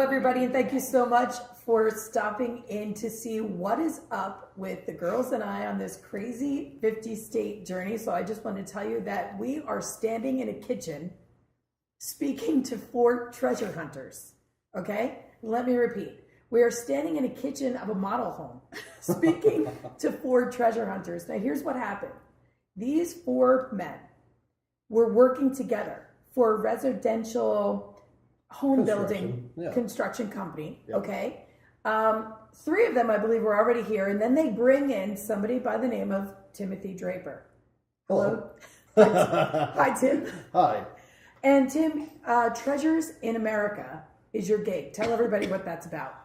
everybody, and thank you so much for stopping in to see what is up with the girls and I on this crazy 50-state journey. So I just want to tell you that we are standing in a kitchen speaking to 4 treasure hunters. Okay? Let me repeat. We are standing in a kitchen of a model home speaking to 4 treasure hunters. Now, here's what happened. These 4 men were working together for a residential home building construction company. Yep. Okay. 3 of them, I believe, were already here. And then they bring in somebody by the name of Tim Draper. Hello. Hi, Tim. Hi. And Tim, Treasures in America is your gig. Tell everybody what that's about.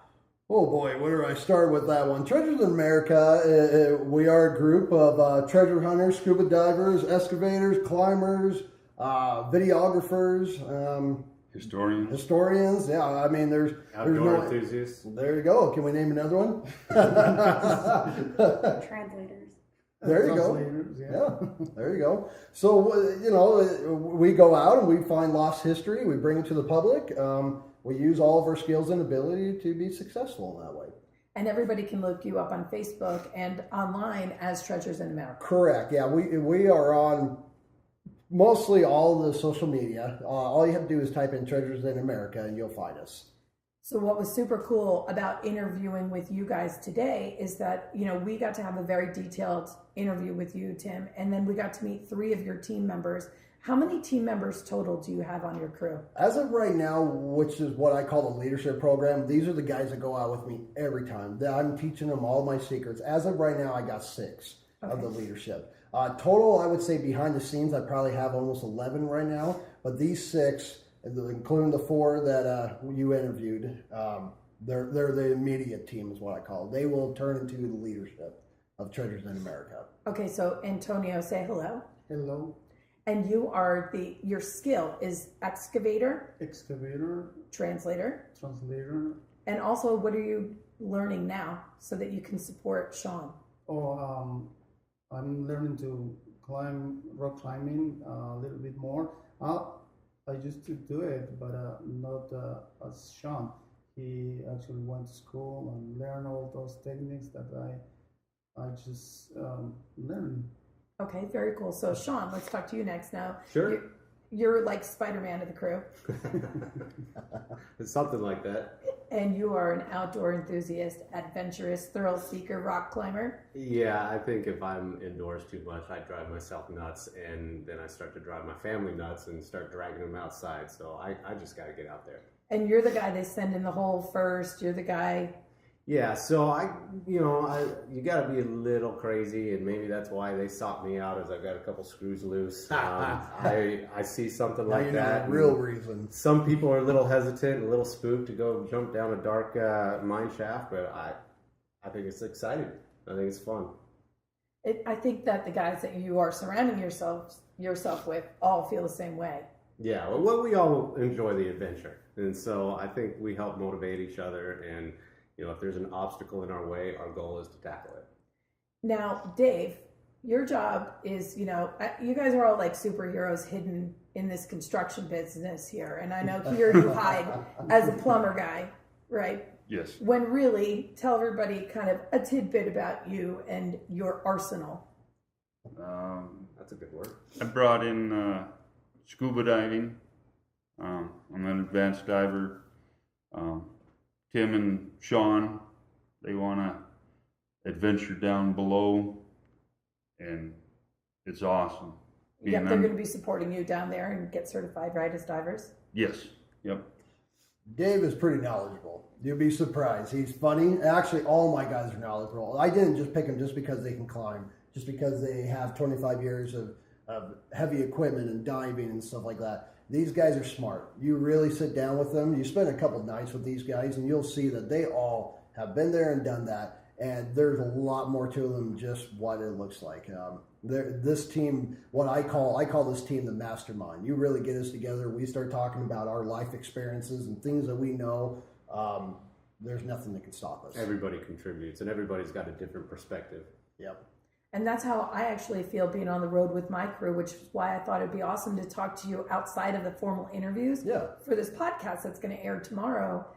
Oh boy, where do I start with that one? Treasures in America, we are a group of treasure hunters, scuba divers, excavators, climbers, videographers, historians. Yeah, I mean, there's outdoor enthusiasts. There you go. Can we name another one? Translators. There you go. Yeah, there you go. So, we go out and we find lost history. We bring it to the public. We use all of our skills and ability to be successful in that way. And everybody can look you up on Facebook and online as Treasures in America. Correct. Yeah, we are on mostly all the social media. All you have to do is type in Treasures in America and you'll find us. So what was super cool about interviewing with you guys today is that, we got to have a very detailed interview with you, Tim, and then we got to meet 3 of your team members. How many team members total do you have on your crew? As of right now, which is what I call the leadership program, these are the guys that go out with me every time. I'm teaching them all my secrets. As of right now, I got 6 of the leadership. Total, I would say behind the scenes, I probably have almost 11 right now. But these 6, including the 4 that you interviewed, they're the immediate team is what I call it. They will turn into the leadership of Treasures in America. Okay, so Antonio, say hello. Hello. And you are your skill is excavator, translator, and also what are you learning now so that you can support Sean? I'm learning to climb rock climbing a little bit more. I used to do it, but not as Sean. He actually went to school and learned all those techniques that I just learned. Okay, very cool. So Sean, let's talk to you next now. Sure. You're like Spider-Man of the crew. It's something like that. And you are an outdoor enthusiast, adventurous, thrill seeker, rock climber. Yeah, I think if I'm indoors too much, I drive myself nuts, and then I start to drive my family nuts and start dragging them outside. So I just got to get out there. And you're the guy they send in the hole first. You're the guy. Yeah, so you got to be a little crazy, and maybe that's why they sought me out, as I've got a couple screws loose. I see something like that. The real reason. Some people are a little hesitant, a little spooked to go jump down a dark mine shaft, but I think it's exciting. I think it's fun. I think that the guys that you are surrounding yourself with all feel the same way. Yeah, well, we all enjoy the adventure, and so I think we help motivate each other, and if there's an obstacle in our way, our goal is to tackle it. Now, Dave, your job is, you guys are all like superheroes hidden in this construction business here. And I know here you hide as a plumber guy, right? Yes. When really, tell everybody kind of a tidbit about you and your arsenal. That's a good word. I brought in scuba diving. I'm an advanced diver. Tim and Sean, they want to adventure down below, and it's awesome. Yep, they're going to be supporting you down there and get certified, right, as divers? Yes, yep. Dave is pretty knowledgeable. You'll be surprised. He's funny. Actually, all my guys are knowledgeable. I didn't just pick them just because they can climb, just because they have 25 years of heavy equipment and diving and stuff like that. These guys are smart. You really sit down with them. You spend a couple of nights with these guys, and you'll see that they all have been there and done that. And there's a lot more to them than just what it looks like. This team, what I call this team the mastermind. You really get us together. We start talking about our life experiences and things that we know. There's nothing that can stop us. Everybody contributes, and everybody's got a different perspective. Yep. And that's how I actually feel being on the road with my crew, which is why I thought it'd be awesome to talk to you outside of the formal interviews for this podcast that's going to air tomorrow.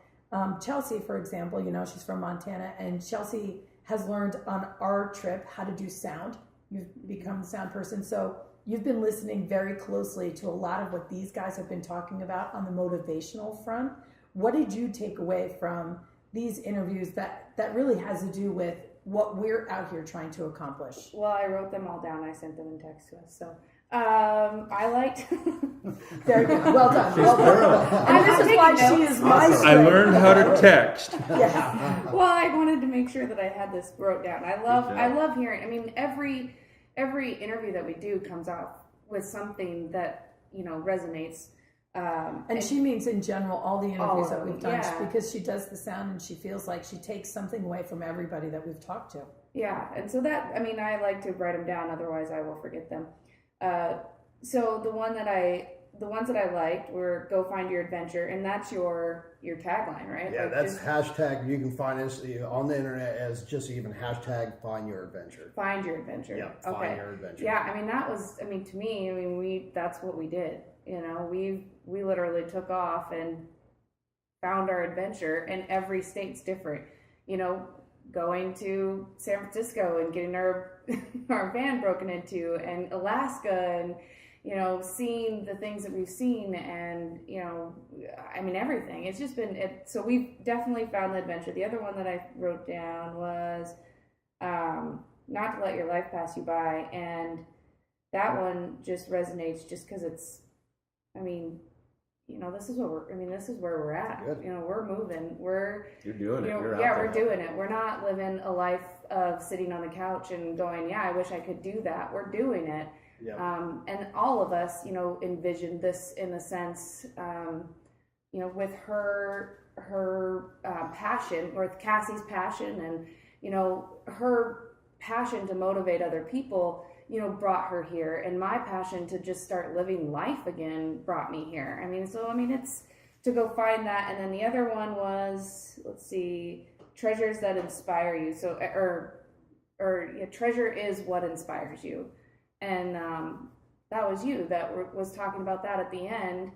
Chelsea, for example, she's from Montana, and Chelsea has learned on our trip how to do sound. You've become the sound person. So you've been listening very closely to a lot of what these guys have been talking about on the motivational front. What did you take away from these interviews that really has to do with what we're out here trying to accomplish? Well, I wrote them all down. I sent them in text to us. So I liked. Very good. Well done. Well done. And this is why she is my I strength. learned how to text. Yeah. Well, I wanted to make sure that I had this wrote down. I love hearing. I mean, every interview that we do comes out with something that resonates. And she means in general all the interviews that we've done, yeah. because she does the sound and she feels like she takes something away from everybody that we've talked to. Yeah, and so that, I mean, I like to write them down, otherwise I will forget them. So the ones that I liked were "Go find your adventure," and that's your tagline, right? Yeah, Like, that's just hashtag. You can find us on the internet as just even hashtag find your adventure. find your adventure. Yeah, Okay. find your adventure. Yeah, I mean that was, I mean to me, that's what we did. We literally took off and found our adventure, and every state's different. Going to San Francisco and getting our van broken into, and Alaska, and seeing the things that we've seen, and I mean everything. It's just been it. So we've definitely found the adventure. The other one that I wrote down was not to let your life pass you by, and that one just resonates just because it's. I mean. This is this is where we're at. Good. We're moving. You're doing it. You're out yeah, there. we're doing it. We're not living a life of sitting on the couch and going, yeah, I wish I could do that. We're doing it. Yeah. And all of us, envisioned this in the sense, with her passion, or with Cassie's passion, and, her passion to motivate other people, brought her here, and my passion to just start living life again brought me here. It's to go find that. And then the other one was, let's see, treasures that inspire you. So, treasure is what inspires you. And that was you that was talking about that at the end.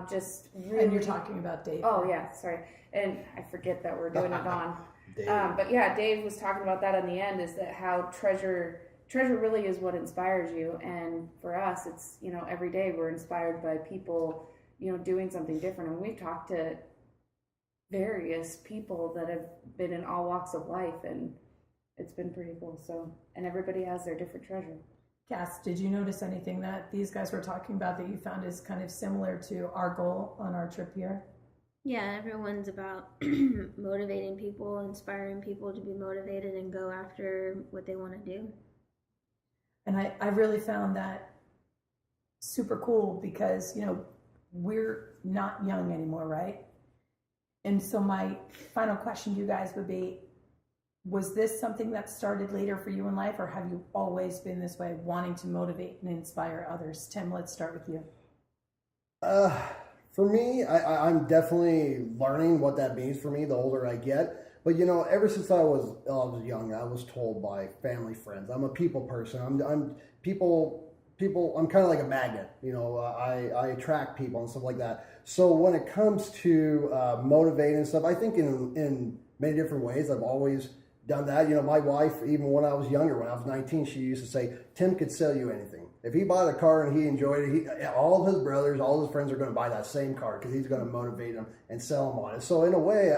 Just really. And you're talking about Dave. Oh yeah, sorry. And I forget that we're doing it on. Dave. But yeah, Dave was talking about that in the end, is that how treasure really is what inspires you. And for us, it's, every day we're inspired by people, doing something different. And we've talked to various people that have been in all walks of life, and it's been pretty cool. So, and everybody has their different treasure. Cass, did you notice anything that these guys were talking about that you found is kind of similar to our goal on our trip here? Yeah, everyone's about motivating people, inspiring people to be motivated and go after what they want to do. And I really found that super cool because, we're not young anymore, right? And so my final question to you guys would be, was this something that started later for you in life, or have you always been this way, wanting to motivate and inspire others? Tim, let's start with you. For me, I'm definitely learning what that means for me the older I get. But ever since I was young, I was told by family friends, I'm a people person. I'm people. I'm kind of like a magnet. I attract people and stuff like that. So when it comes to motivating and stuff, I think in many different ways, I've always done that. My wife, even when I was younger, when I was 19, she used to say, Tim could sell you anything. If he bought a car and he enjoyed it, all of his brothers, all his friends are going to buy that same car because he's going to motivate them and sell them on it. So in a way,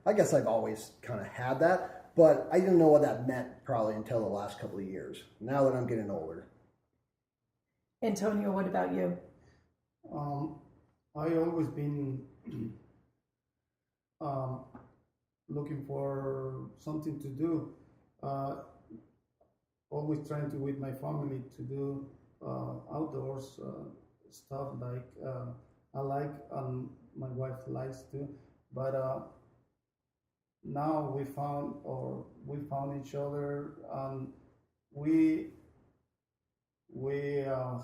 I guess I've always kind of had that, but I didn't know what that meant probably until the last couple of years, now that I'm getting older. Antonio, what about you? I always been looking for something to do. Always trying to with my family to do outdoors stuff like I like, and my wife likes to. But now we found each other, and we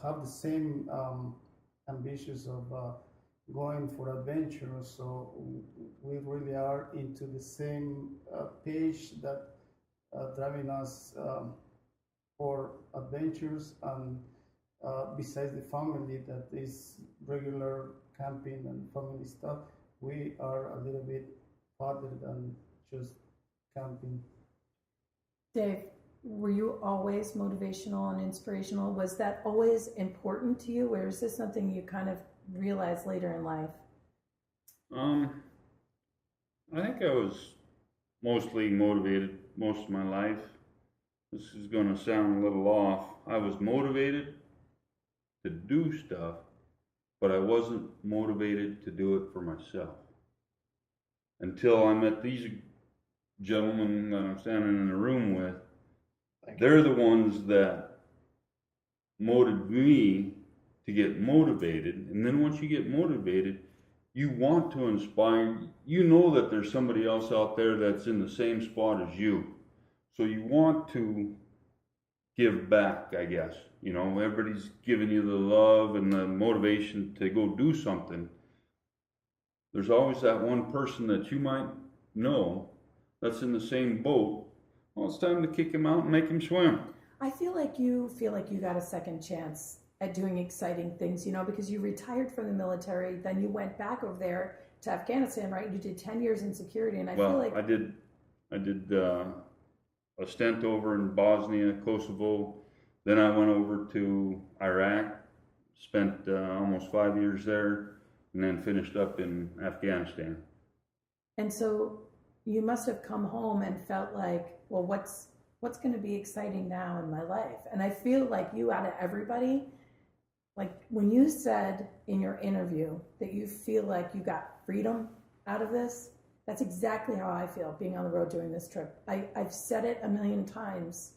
have the same ambitions of going for adventures. So we really are into the same page that driving us for adventures, and besides the family that is regular camping and family stuff, we are a little bit farther than just camping. Dave, were you always motivational and inspirational? Was that always important to you, or is this something you kind of realized later in life? I think I was mostly motivated most of my life. This is going to sound a little off. I was motivated to do stuff, but I wasn't motivated to do it for myself. Until I met these gentlemen that I'm standing in the room with. They're the ones that motivated me to get motivated. And then once you get motivated, you want to inspire. You know that there's somebody else out there that's in the same spot as you. So you want to give back, I guess. You know, everybody's giving you the love and the motivation to go do something. There's always that one person that you might know that's in the same boat. Well, it's time to kick him out and make him swim. I feel like you got a second chance at doing exciting things, you know, because you retired from the military, then you went back over there to Afghanistan, right? You did 10 years in security, and I feel like I did a stint over in Bosnia, Kosovo. Then I went over to Iraq, spent almost 5 years there, and then finished up in Afghanistan. And so you must have come home and felt like, well, what's going to be exciting now in my life? And I feel like you, out of everybody, like when you said in your interview that you feel like you got freedom out of this, that's exactly how I feel being on the road doing this trip. I've said it a million times.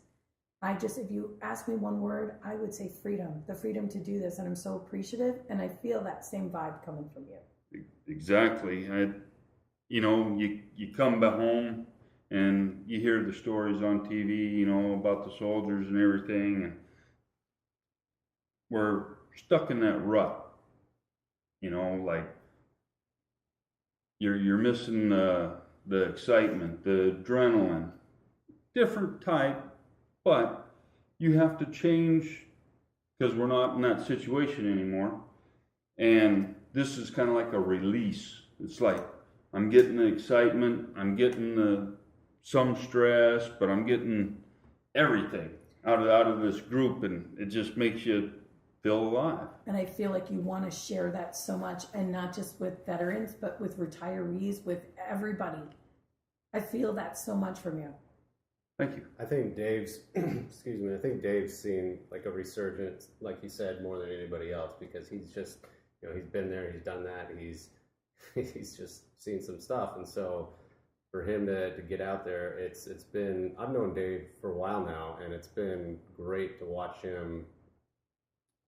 If you ask me one word, I would say freedom, the freedom to do this. And I'm so appreciative. And I feel that same vibe coming from you. Exactly. You come back home and you hear the stories on TV, you know, about the soldiers and everything. And we're stuck in that rut, you know, like you're missing the excitement, the adrenaline, different type, but you have to change because we're not in that situation anymore. And this is kind of like a release. It's like I'm getting the excitement, I'm getting some stress, but I'm getting everything out of this group, and it just makes you feel alive. And I feel like you want to share that so much, and not just with veterans, but with retirees, with everybody. I feel that so much from you. Thank you. I think Dave's, I think Dave's seen like a resurgence, like he said, more than anybody else, because he's just, you know, he's been there, he's done that, he's just seen some stuff. And so for him to get out there, it's been, I've known Dave for a while now, and it's been great to watch him.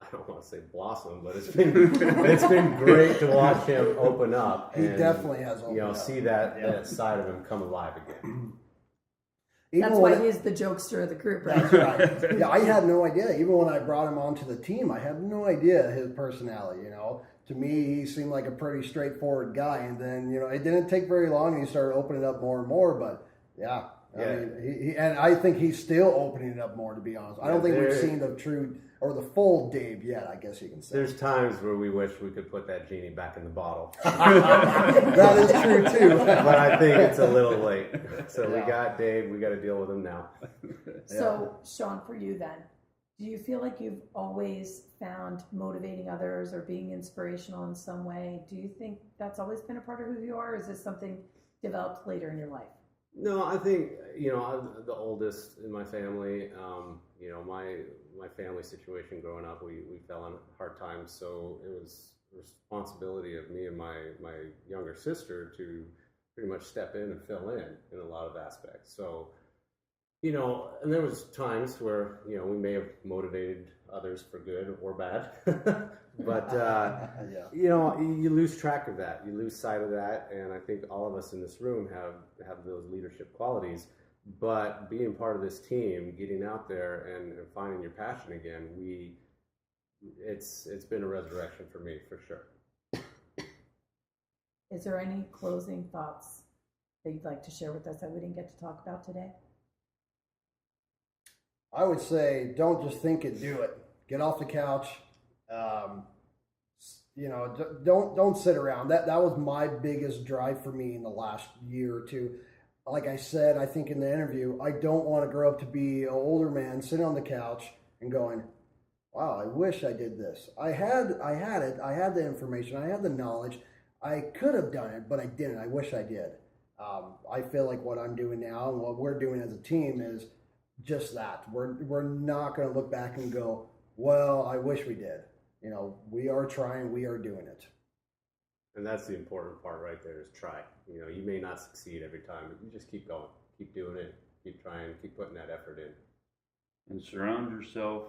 I don't want to say blossom, but it's been great to watch him open up. He and, definitely has opened up. See that side of him come alive again. That's why he's the jokester of the group, right? That's right. Yeah, I had no idea. Even when I brought him onto the team, I had no idea his personality, you know. To me, he seemed like a pretty straightforward guy. And then, you know, it didn't take very long. He started opening up more and more. But, yeah. I mean, and I think he's still opening it up more, to be honest. I don't think we've seen the true or the full Dave yet, I guess you can say. There's times where we wish we could put that genie back in the bottle. That is true, too. But I think it's a little late. So we got Dave. We got to deal with him now. So, Sean, for you then, do you feel like you've always found motivating others or being inspirational in some way? Do you think that's always been a part of who you are, or is this something developed later in your life? No, I think, you know, I'm the oldest in my family. You know, my family situation growing up, we fell on hard times, so it was a responsibility of me and my younger sister to pretty much step in and fill in a lot of aspects. So, you know, and there was times where, you know, we may have motivated others for good or bad, but, you know, you lose track of that. You lose sight of that, and I think all of us in this room have those leadership qualities. But being part of this team, getting out there and finding your passion again, it's been a resurrection for me, for sure. Is there any closing thoughts that you'd like to share with us that we didn't get to talk about today? I would say don't just think it, do it. Get off the couch. you know, don't sit around. That was my biggest drive for me in the last year or two. Like I said, I think in the interview, I don't want to grow up to be an older man sitting on the couch and going, wow, I wish I did this. I had it. I had the information. I had the knowledge. I could have done it, but I didn't. I wish I did. I feel like what I'm doing now and what we're doing as a team is just that. We're not going to look back and go, well, I wish we did. You know, we are trying. We are doing it. And that's the important part right there is try. You know, you may not succeed every time, but you just keep going, keep doing it, keep trying, keep putting that effort in. And surround yourself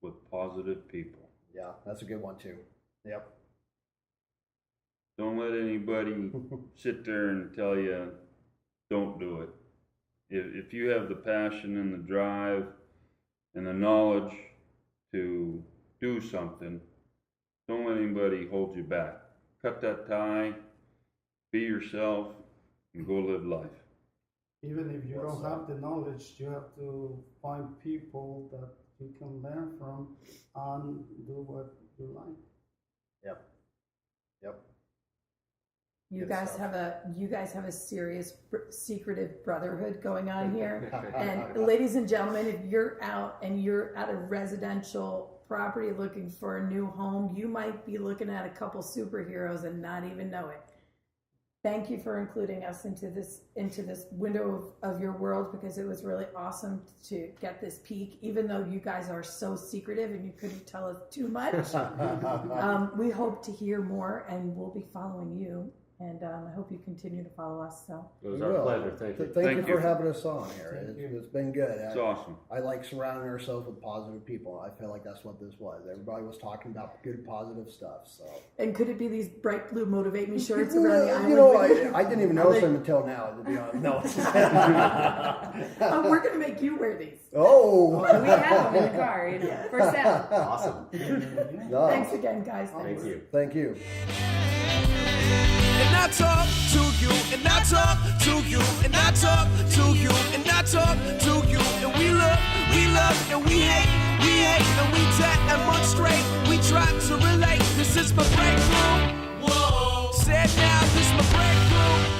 with positive people. Yeah, that's a good one too. Yep. Don't let anybody sit there and tell you, don't do it. If you have the passion and the drive and the knowledge to do something, don't let anybody hold you back. Cut that tie, be yourself, and go live life. Even if you don't have the knowledge, you have to find people that you can learn from and do what you like. Yep. You Good guys stuff. have a serious secretive brotherhood going on here. And ladies and gentlemen, if you're out and you're at a residential property looking for a new home, you might be looking at a couple superheroes and not even know it. Thank you for including us into this window of your world, because it was really awesome to get this peek, even though you guys are so secretive and you couldn't tell us too much. We hope to hear more, and we'll be following you. And I hope you continue to follow us. So It was our pleasure. Thank you. Thank you for having us on here. Thank you. It's been good. It's awesome. I like surrounding ourselves with positive people. I feel like that's what this was. Everybody was talking about good, positive stuff. So, and could it be these bright blue Motivate Me shirts around the island? you know, I didn't even notice them until now. To be honest, no. We're gonna make you wear these. Oh, We have them in the car, you know, for sale. Awesome. No. Thanks again, guys. Thank you. Thank you. And I talk to you, and I talk to you, and I talk to you, and I talk to you, and we love, and we hate, and we demonstrate, we try to relate. This is my breakthrough. Whoa. Said now, this is my breakthrough.